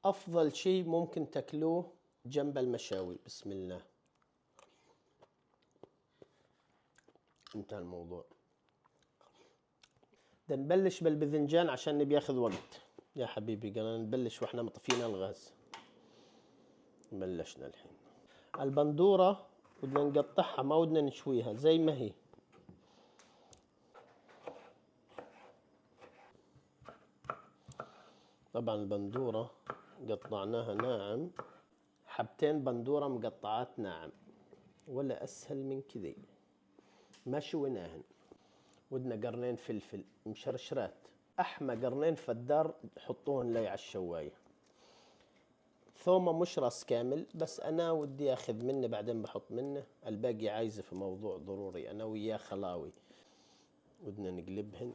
افضل شيء ممكن تاكلوه جنب المشاوي. بسم الله، انتهى الموضوع. بدنا نبلش بالباذنجان عشان بياخذ وقت يا حبيبي. قلنا نبلش واحنا مطفينا الغاز. بلشنا الحين. البندورة بدنا نقطعها، ما بدنا نشويها زي ما هي. طبعا البندورة قطعناها ناعم، حبتين بندورة مقطعات ناعم، ولا أسهل من كذي. ما شويناهن. ودنا قرنين فلفل مشرشرات، أحمى قرنين فدار حطوهن لي على الشواية. ثومة مش راس كامل، بس أنا ودي أخذ منه بعدين بحط منه، الباقي عايزة في موضوع ضروري أنا وياه خلاوي. ودنا نقلبهن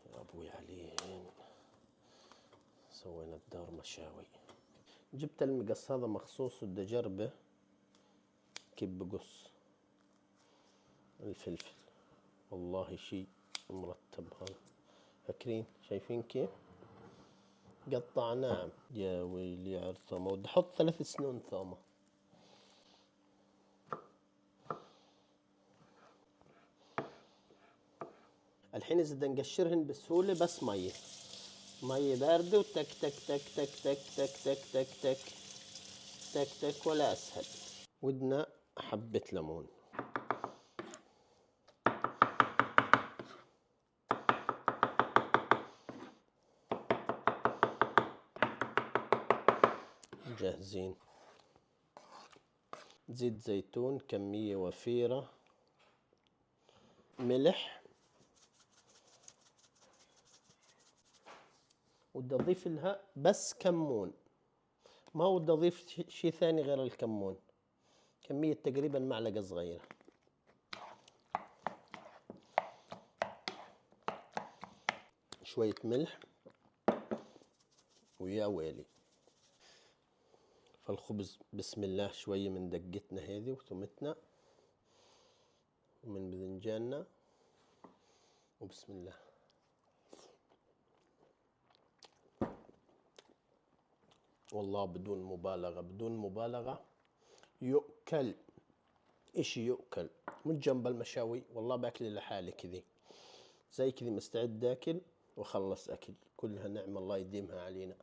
يا أبوي عليهن. سوينا الدار مشاوي. جبت المقص هذا مخصوص ودي أجربه كيف بقص الفلفل. والله شيء مرتب هذا. فاكرين شايفين كيف قطع ناعم؟ يا ويلي على الثومة. ودي أحط 3 سنون ثومة. الحين إذا بدنا نقشرهن بسهولة بس مية باردة وتك تك تك تك تك تك تك تك تك تك تك ولا أسهل. ودنا حبة ليمون. جاهزين. زيت زيتون كمية وفيرة، ملح، بدي أضيف لها بس كمون، ما بدي أضيف شيء ثاني غير الكمون. كمية تقريبا معلقة صغيرة. شوية ملح ويا ويلي. فالخبز بسم الله شوية من دقتنا هذي وثومتنا ومن باذنجاننا، وبسم الله. والله بدون مبالغة بدون مبالغة يؤكل. اشي يؤكل مش جنب المشاوي. والله باكل لحالي كذي زي كذي، مستعد اكل وخلص اكل. كلها نعمة الله يديمها علينا.